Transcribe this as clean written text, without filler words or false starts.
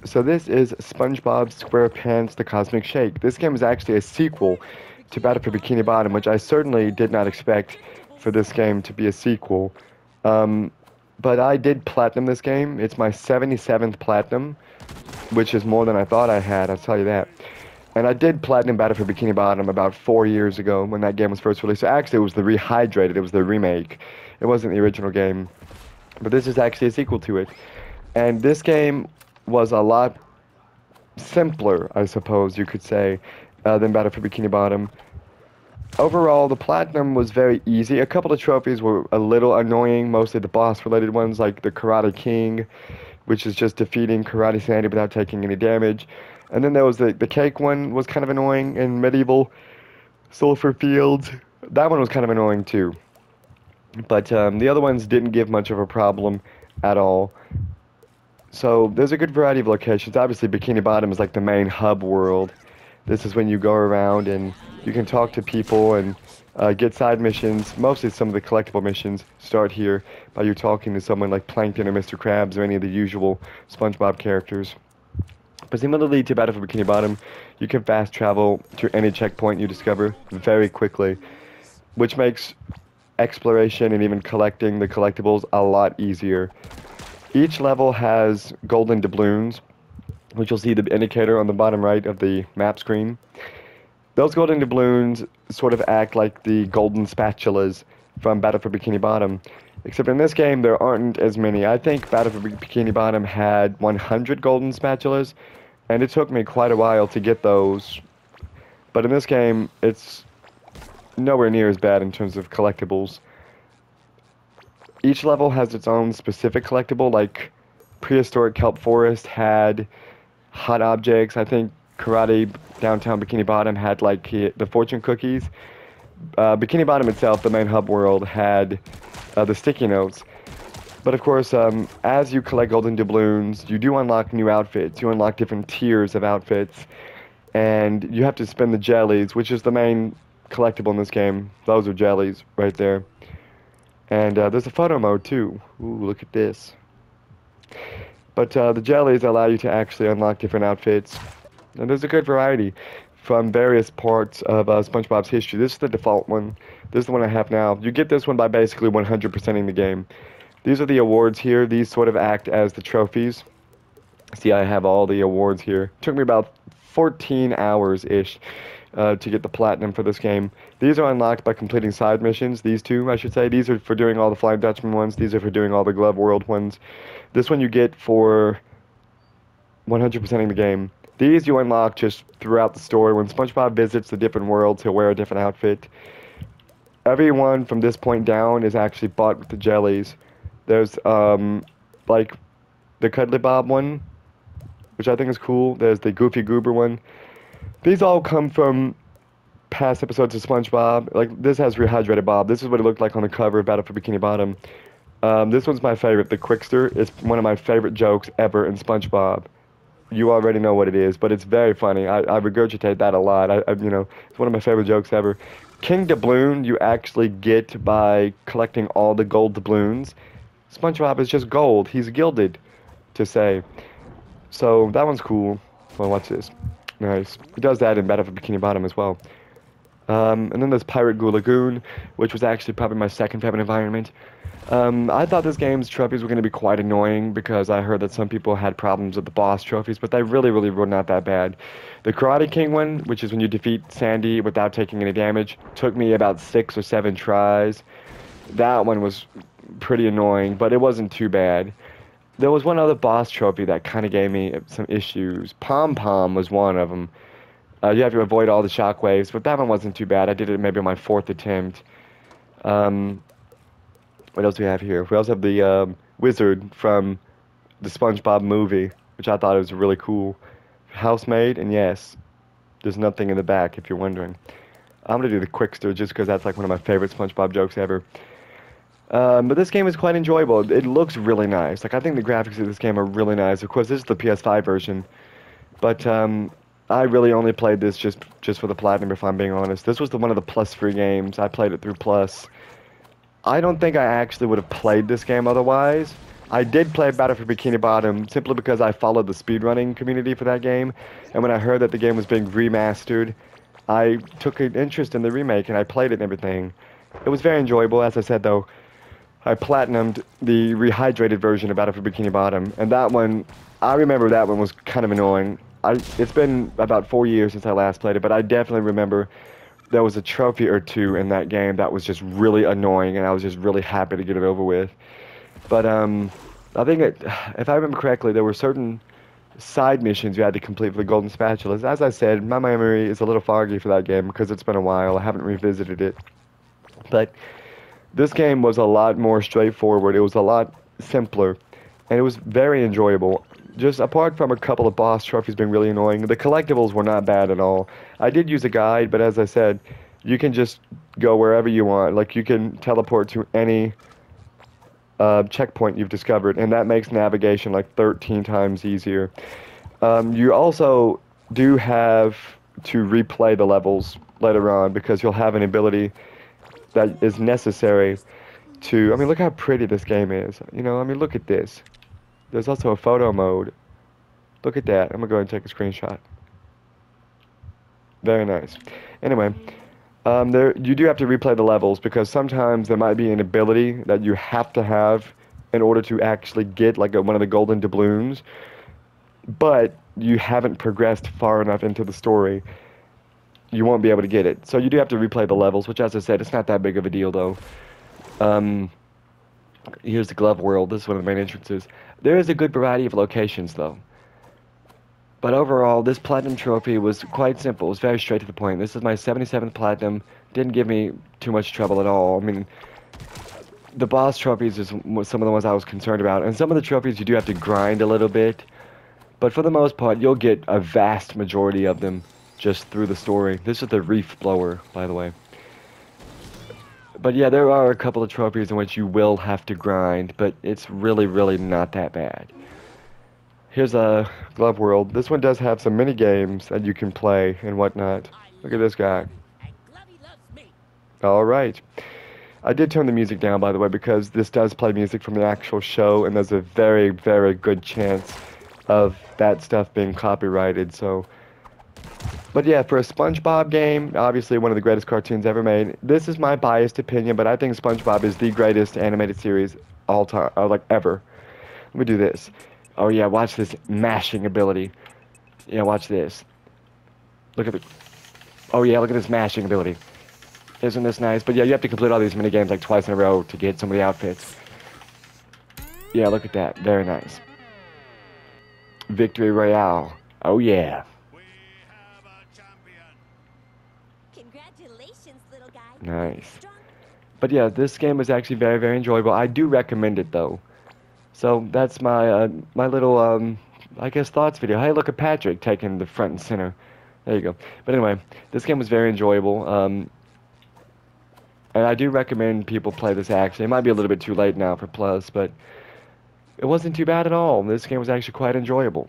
So this is SpongeBob SquarePants: The Cosmic Shake. This game is actually a sequel to Battle for Bikini Bottom, which I certainly did not expect for this game to be a sequel. Um, but I did platinum this game. It's my 77th platinum, which is more than I thought I had, I'll tell you that. And I did platinum Battle for Bikini Bottom about 4 years ago when that game was first released. So actually, it was the rehydrated, it was the remake. It wasn't the original game. But this is actually a sequel to it. And this game was a lot simpler, I suppose you could say, than Battle for Bikini Bottom. Overall, the platinum was very easy. A couple of trophies were a little annoying, mostly the boss-related ones, like the Karate King, which is just defeating Karate Sandy without taking any damage. And then there was the cake one was kind of annoying in Medieval Sulphur Fields. That one was kind of annoying too. But the other ones didn't give much of a problem at all. So there's a good variety of locations. Obviously, Bikini Bottom is like the main hub world. This is when you go around and you can talk to people and get side missions. Mostly some of the collectible missions start here by you talking to someone like Plankton or Mr. Krabs or any of the usual SpongeBob characters. But similarly to Battle for Bikini Bottom, you can fast travel to any checkpoint you discover very quickly, which makes exploration and even collecting the collectibles a lot easier. Each level has golden doubloons, which you'll see the indicator on the bottom right of the map screen. Those golden doubloons sort of act like the golden spatulas from Battle for Bikini Bottom, except in this game there aren't as many. I think Battle for Bikini Bottom had 100 golden spatulas, and it took me quite a while to get those. But in this game, it's nowhere near as bad in terms of collectibles. Each level has its own specific collectible, like Prehistoric Kelp Forest had hot objects. I think Karate Downtown Bikini Bottom had like the fortune cookies. Bikini Bottom itself, the main hub world, had the sticky notes. But of course, as you collect golden doubloons, you do unlock new outfits. You unlock different tiers of outfits, and you have to spend the jellies, which is the main collectible in this game. Those are jellies right there. And there's a photo mode too. Ooh, look at this. But the jellies allow you to actually unlock different outfits. And there's a good variety from various parts of SpongeBob's history. This is the default one. This is the one I have now. You get this one by basically 100%ing the game. These are the awards here. These sort of act as the trophies. See, I have all the awards here. Took me about 14 hours-ish to get the platinum for this game. These are unlocked by completing side missions. These two, I should say. These are for doing all the Flying Dutchman ones. These are for doing all the Glove World ones. This one you get for 100%ing the game. These you unlock just throughout the story. When SpongeBob visits the different worlds, he'll wear a different outfit. Everyone from this point down is actually bought with the jellies. There's, like, the Cuddly Bob one, which I think is cool. There's the Goofy Goober one. These all come from past episodes of SpongeBob. Like, this has Rehydrated Bob. This is what it looked like on the cover of Battle for Bikini Bottom. This one's my favorite. The Quickster is one of my favorite jokes ever in SpongeBob. You already know what it is, but it's very funny. I regurgitate that a lot. You know, it's one of my favorite jokes ever. King Doubloon you actually get by collecting all the gold doubloons. SpongeBob is just gold. He's gilded, to say. So that one's cool. Well, watch this. Nice. He does that in Battle for Bikini Bottom as well. And then there's Pirate Goo Lagoon, which was actually probably my second favorite environment. I thought this game's trophies were going to be quite annoying because I heard that some people had problems with the boss trophies, but they really were not that bad. The Karate King one, which is when you defeat Sandy without taking any damage, took me about 6 or 7 tries. That one was pretty annoying, but it wasn't too bad. There was one other boss trophy that kind of gave me some issues. Pom Pom was one of them. You have to avoid all the shockwaves, but that one wasn't too bad. I did it maybe on my 4th attempt. What else do we have here? We also have the wizard from the SpongeBob movie, which I thought was really cool. Housemaid, and yes, there's nothing in the back if you're wondering. I'm going to do the Quickster just because that's like one of my favorite SpongeBob jokes ever. But this game is quite enjoyable. It looks really nice. Like, I think the graphics of this game are really nice. Of course, this is the PS5 version. But I really only played this just for the platinum, if I'm being honest. This was one of the Plus free games. I played it through Plus. I don't think I actually would have played this game otherwise. I did play Battle for Bikini Bottom simply because I followed the speedrunning community for that game, and when I heard that the game was being remastered, I took an interest in the remake and I played it and everything. It was very enjoyable. As I said, though, I platinumed the rehydrated version of Battle for Bikini Bottom, and that one, I remember that one was kind of annoying. It's been about 4 years since I last played it, but I definitely remember there was a trophy or two in that game that was just really annoying, and I was just really happy to get it over with. But I think if I remember correctly, there were certain side missions you had to complete for the Golden Spatulas. As I said, my memory is a little foggy for that game because it's been a while. I haven't revisited it. But this game was a lot more straightforward. It was a lot simpler, and it was very enjoyable. Just apart from a couple of boss trophies being really annoying, the collectibles were not bad at all. I did use a guide, but as I said, you can just go wherever you want. Like, you can teleport to any checkpoint you've discovered, and that makes navigation like 13 times easier. You also do have to replay the levels later on because you'll have an ability that is necessary to... I mean, look how pretty this game is. You know, I mean, look at this. There's also a photo mode. Look at that. I'm gonna go ahead and take a screenshot. Very nice. Anyway, you do have to replay the levels because sometimes there might be an ability that you have to have in order to actually get like one of the golden doubloons, but you haven't progressed far enough into the story. You won't be able to get it. So you do have to replay the levels, which, as I said, it's not that big of a deal though. Here's the glove world. This is one of the main entrances. There is a good variety of locations though. But overall, this platinum trophy was quite simple. It was very straight to the point. This is my 77th platinum. Didn't give me too much trouble at all. I mean, the boss trophies is some of the ones I was concerned about. And some of the trophies you do have to grind a little bit. But for the most part, you'll get a vast majority of them just through the story. This is the reef blower, by the way. But yeah, there are a couple of trophies in which you will have to grind. But it's really, really not that bad. Here's a glove world. This one does have some mini games that you can play and whatnot. Look at this guy. All right. I did turn the music down, by the way, because this does play music from the actual show, and there's a very, very good chance of that stuff being copyrighted. So, but yeah, for a SpongeBob game, obviously one of the greatest cartoons ever made. This is my biased opinion, but I think SpongeBob is the greatest animated series all time, like ever. Let me do this. Oh yeah, watch this mashing ability. Yeah, watch this. Look at the... Oh yeah, look at this mashing ability. Isn't this nice? But yeah, you have to complete all these minigames like twice in a row to get some of the outfits. Yeah, look at that. Very nice. Victory Royale. Oh yeah. We have a champion. Congratulations, little guy. Nice. Strong. But yeah, this game was actually very, very enjoyable. I do recommend it though. So that's my my little I guess thoughts video. Hey, look at Patrick taking the front and center. There you go. But anyway, this game was very enjoyable. And I do recommend people play this actually. It might be a little bit too late now for Plus, but it wasn't too bad at all. This game was actually quite enjoyable.